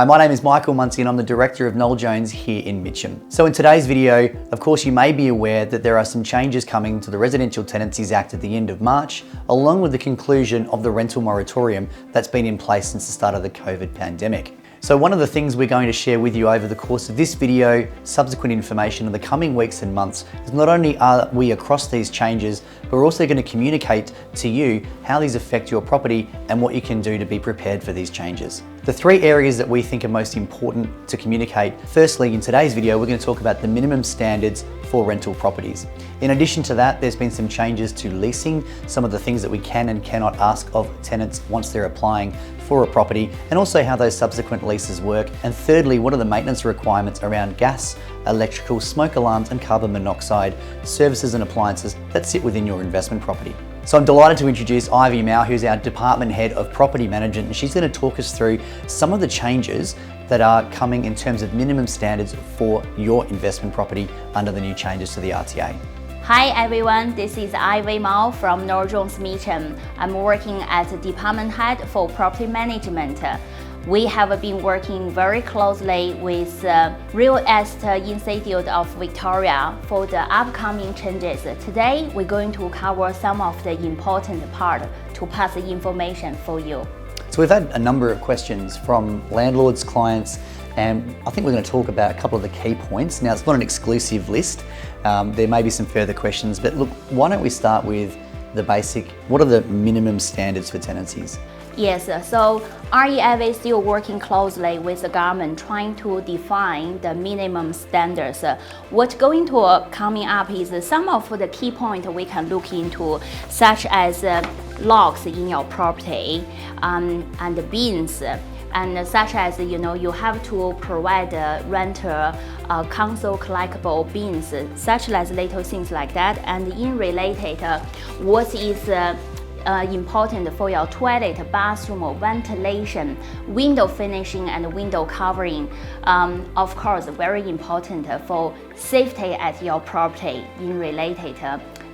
Hi, my name is Michael Muncie and I'm the Director of Noel Jones here in Mitcham. So in today's video, of course, you may be aware that there are some changes coming to the Residential Tenancies Act at the end of March, along with the conclusion of the rental moratorium that's been in place since the start of the COVID pandemic. So one of the things we're going to share with you over the course of this video, subsequent information in the coming weeks and months, is not only are we across these changes, but we're also going to communicate to you how these affect your property and what you can do to be prepared for these changes. The three areas that we think are most important to communicate. Firstly, in today's video, we're going to talk about the minimum standards for rental properties. In addition to that, there's been some changes to leasing, some of the things that we can and cannot ask of tenants once they're applying for a property, and also how those subsequent leases work. And thirdly, what are the maintenance requirements around gas, electrical, smoke alarms, and carbon monoxide services and appliances that sit within your investment property. So I'm delighted to introduce Ivy Mao, who's our Department Head of Property Management, and she's going to talk us through some of the changes that are coming in terms of minimum standards for your investment property under the new changes to the RTA. Hi everyone, this is Ivy Mao from Noel Jones Mitcham. I'm working as a Department Head for Property Management. We have been working very closely with Real Estate Institute of Victoria for the upcoming changes. Today, we're going to cover some of the important part to pass the information for you. So we've had a number of questions from landlords, clients, and I think we're going to talk about a couple of the key points. Now, it's not an exclusive list. There may be some further questions, but look, why don't we start with the basic, what are the minimum standards for tenancies? Yes, so REIV is still working closely with the government trying to define the minimum standards. What's going to coming up is some of the key points we can look into, such as locks in your property and bins. And such as, you have to provide renter council collectible bins, such as little things like that. And in related, what is important for your toilet, bathroom, ventilation, window finishing and window covering. Of course, very important for safety at your property in related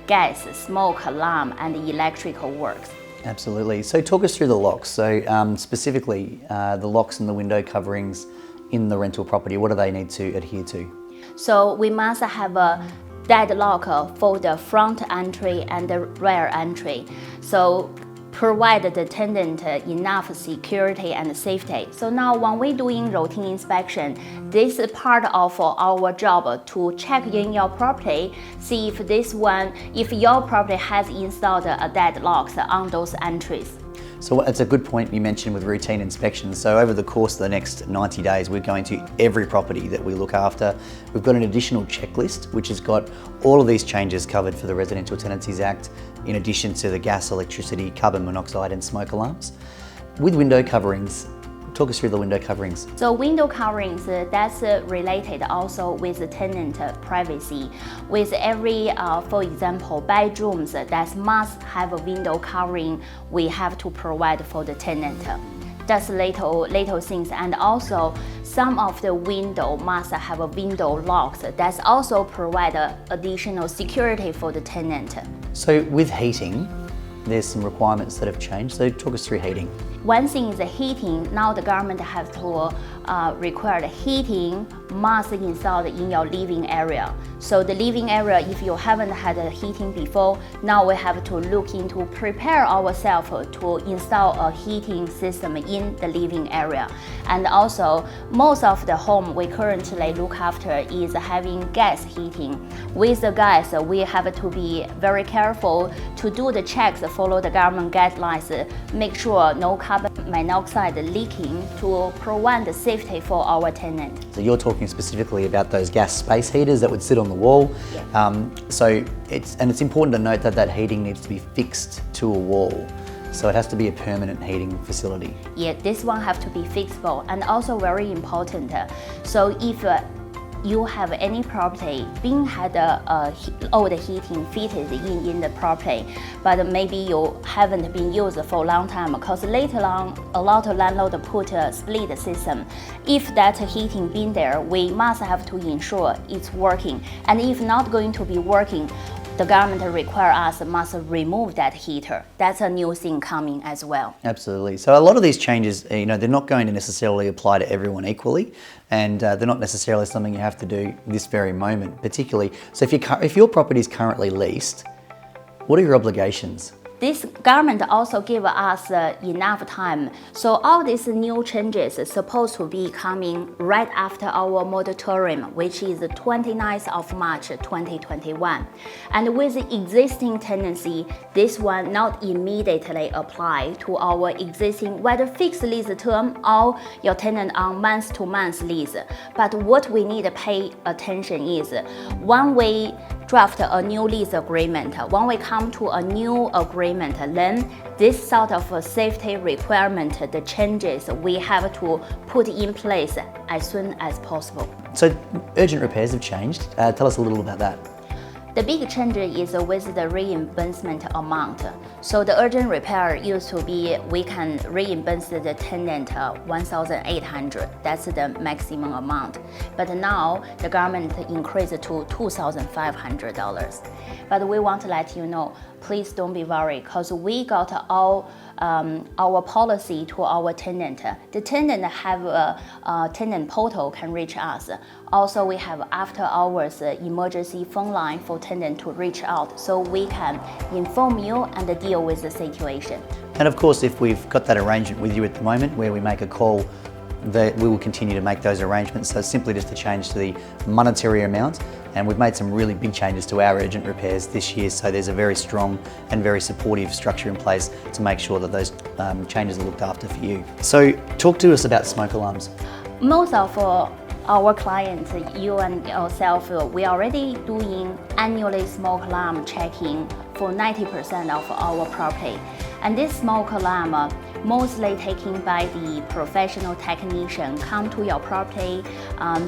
gas, smoke alarm and electrical works. Absolutely. So talk us through the locks. So specifically, the locks and the window coverings in the rental property, what do they need to adhere to? So we must have a deadlock for the front entry and the rear entry. So provide the tenant enough security and safety. So now when we're doing routine inspection, this is part of our job to check in your property, see if your property has installed a deadlocks on those entries. So it's a good point you mentioned with routine inspections. So over the course of the next 90 days, we're going to every property that we look after. We've got an additional checklist, which has got all of these changes covered for the Residential Tenancies Act, in addition to the gas, electricity, carbon monoxide and smoke alarms. With window coverings, talk us through the window coverings. So window coverings, that's related also with the tenant privacy. With every, for example, bedrooms that must have a window covering, we have to provide for the tenant. That's little things. And also some of the window must have a window locks. That's also provide additional security for the tenant. So with heating, there's some requirements that have changed. So talk us through heating. One thing is the heating. Now the government has to require the heating must installed in your living area. So the living area, if you haven't had a heating before, now we have to look into prepare ourselves to install a heating system in the living area. And also, most of the home we currently look after is having gas heating. With the gas, we have to be very careful to do the checks, follow the government guidelines, make sure no carbon monoxide leaking to prevent the safety for our tenant. So you're talking specifically about those gas space heaters that would sit on the wall. Yes. It's important to note that that heating needs to be fixed to a wall. So it has to be a permanent heating facility. Yeah, this one have to be fixable and also very important. So if you have any property being had old heating fitted in the property, but maybe you haven't been used for a long time because later on a lot of landlords put a split system. If that heating been there, we must have to ensure it's working. And if not going to be working, the government require us must remove that heater. That's a new thing coming as well. Absolutely. So a lot of these changes, they're not going to necessarily apply to everyone equally, and they're not necessarily something you have to do this very moment, particularly. So if your property is currently leased, what are your obligations? This government also give us enough time. So all these new changes are supposed to be coming right after our moratorium, which is the 29th of March 2021. And with the existing tenancy, this one not immediately apply to our existing whether fixed lease term or your tenant on month-to-month lease. But what we need to pay attention is when we draft a new lease agreement, when we come to a new agreement, then this sort of a safety requirement, the changes we have to put in place as soon as possible. So urgent repairs have changed. Tell us a little about that. The big change is with the reimbursement amount. So the urgent repair used to be we can reimburse the tenant 1,800. That's the maximum amount. But now the government increased to $2,500. But we want to let you know, please don't be worried, because we got all our policy to our tenant. The tenant have a tenant portal can reach us. Also, we have after hours emergency phone line for tenant to reach out, so we can inform you and deal with the situation. And of course, if we've got that arrangement with you at the moment where we make a call, that we will continue to make those arrangements. So simply just a change to the monetary amount, and we've made some really big changes to our urgent repairs this year, so there's a very strong and very supportive structure in place to make sure that those changes are looked after for you. So talk to us about smoke alarms. Most of our clients, you and yourself, we already doing annually smoke alarm checking for 90% of our property. And this smoke alarm mostly taken by the professional technician, come to your property,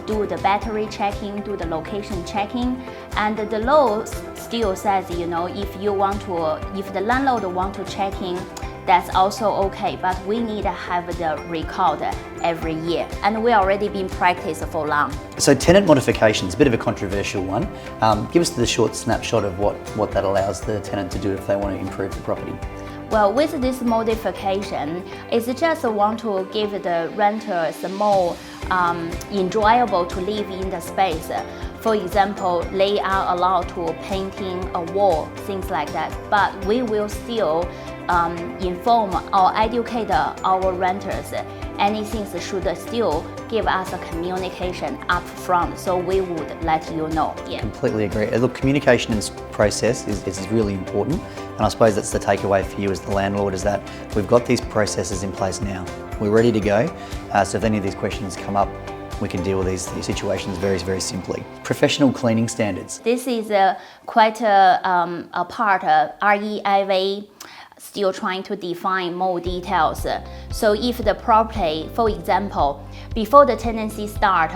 do the battery checking, do the location checking, and the law still says, if the landlord want to check in, that's also okay, but we need to have the record every year, and we already been practiced for long. So tenant modifications, a bit of a controversial one. Give us the short snapshot of what that allows the tenant to do if they want to improve the property. Well, with this modification, it's just want to give the renters more enjoyable to live in the space. For example, they are allowed to painting a wall, things like that. But we will still inform or educate our renters. Anything should still give us a communication up front, so we would let you know. Yeah. Completely agree. Look, communication in this process is really important, and I suppose that's the takeaway for you as the landlord, is that we've got these processes in place now. We're ready to go, so if any of these questions come up, we can deal with these situations very, very simply. Professional cleaning standards. This is quite a part of REIA still trying to define more details. So if the property, for example, before the tenancy start,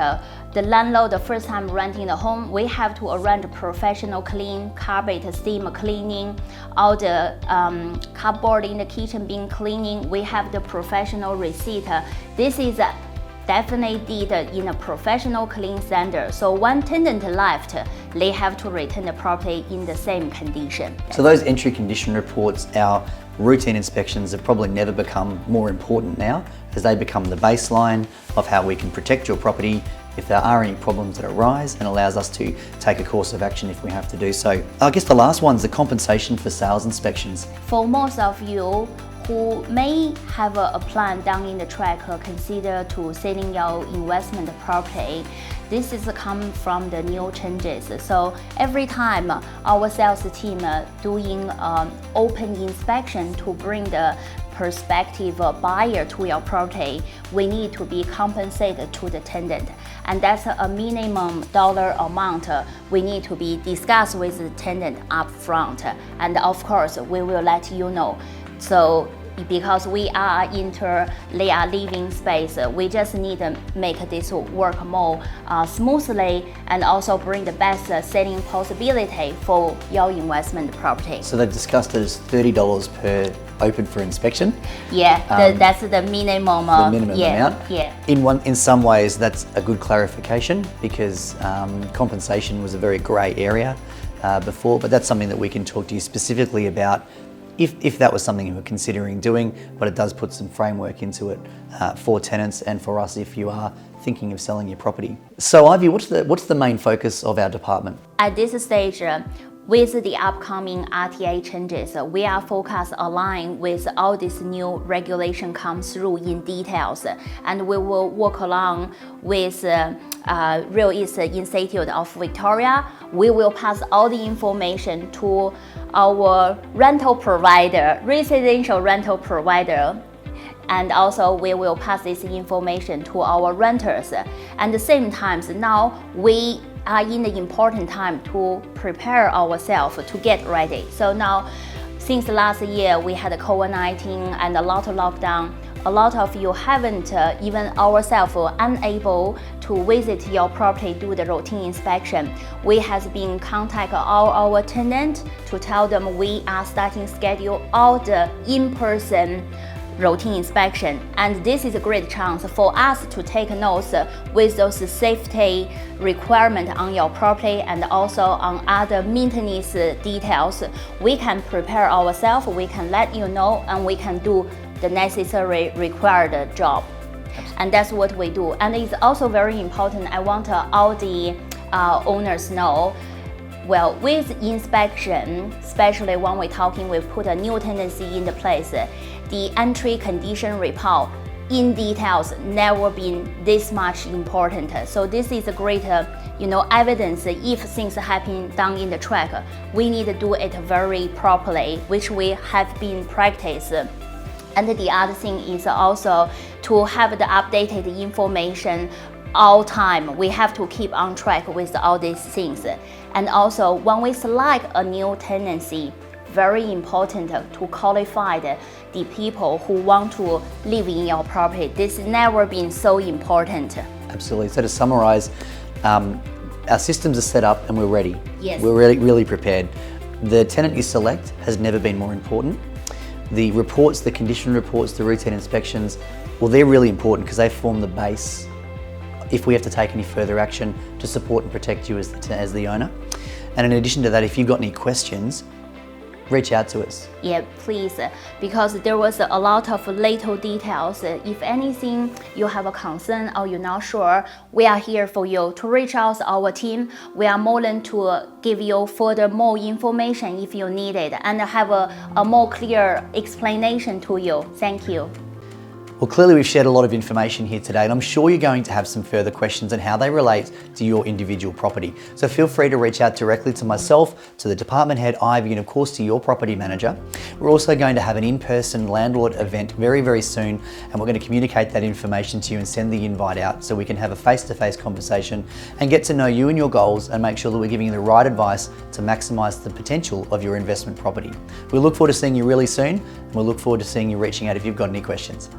the landlord the first time renting the home, we have to arrange professional clean, carpet steam cleaning, all the cupboard in the kitchen being cleaning. We have the professional receipt. This is definitely did in a professional clean standard. So when tenant left, they have to return the property in the same condition. So those entry condition reports, our routine inspections, have probably never become more important now, as they become the baseline of how we can protect your property if there are any problems that arise, and allows us to take a course of action if we have to do so. I guess the last one's the compensation for sales inspections. For most of you who may have a plan down in the track, consider to selling your investment property, this is come from the new changes. So every time our sales team doing open inspection to bring the prospective buyer to your property, we need to be compensated to the tenant, and that's a minimum dollar amount we need to be discussed with the tenant up front, and of course we will let you know. So because we are they are living space, we just need to make this work more smoothly, and also bring the best selling possibility for your investment property. So they've discussed it as $30 per open for inspection. Yeah, that's the minimum. The minimum amount. Yeah. In some ways, that's a good clarification, because compensation was a very grey area before, but that's something that we can talk to you specifically about if that was something you were considering doing, but it does put some framework into it for tenants and for us if you are thinking of selling your property. So Ivy, what's the main focus of our department? At this stage, with the upcoming RTA changes, we are focused aligned with all this new regulation comes through in details, and we will work along with Real Estate Institute of Victoria. We will pass all the information to our rental provider, residential rental provider, and also we will pass this information to our renters. At the same time, now we are in the important time to prepare ourselves to get ready. So now, since last year we had COVID-19 and a lot of lockdown, a lot of you haven't, even ourselves, unable to visit your property, do the routine inspection. We has been contacting all our tenants to tell them we are starting schedule all the in-person routine inspection, and this is a great chance for us to take notes with those safety requirements on your property and also on other maintenance details. We can prepare ourselves, we can let you know, and we can do the necessary required job. And that's what we do. And it's also very important, I want all the owners know, well, with inspection, especially when we're talking, we put a new tenancy in the place, the entry condition report in details never been this much important. So this is a great, evidence if things happen down in the track. We need to do it very properly, which we have been practiced. And the other thing is also to have the updated information all time. We have to keep on track with all these things. And also when we select a new tenancy, very important to qualify the people who want to live in your property. This has never been so important. Absolutely. So to summarize, our systems are set up and we're ready. Yes. We're really prepared. The tenant you select has never been more important. The reports, the condition reports, the routine inspections, well, they're really important because they form the base if we have to take any further action to support and protect you as the owner. And in addition to that, if you've got any questions, reach out to us. Yeah, please, because there was a lot of little details. If anything, you have a concern or you're not sure, we are here for you to reach out to our team. We are more than to give you further more information if you need it and have a more clear explanation to you. Thank you. Well, clearly we've shared a lot of information here today, and I'm sure you're going to have some further questions on how they relate to your individual property. So feel free to reach out directly to myself, to the department head, Ivy, and of course to your property manager. We're also going to have an in-person landlord event very soon, and we're going to communicate that information to you and send the invite out so we can have a face-to-face conversation and get to know you and your goals and make sure that we're giving you the right advice to maximise the potential of your investment property. We look forward to seeing you really soon, and we'll look forward to seeing you reaching out if you've got any questions.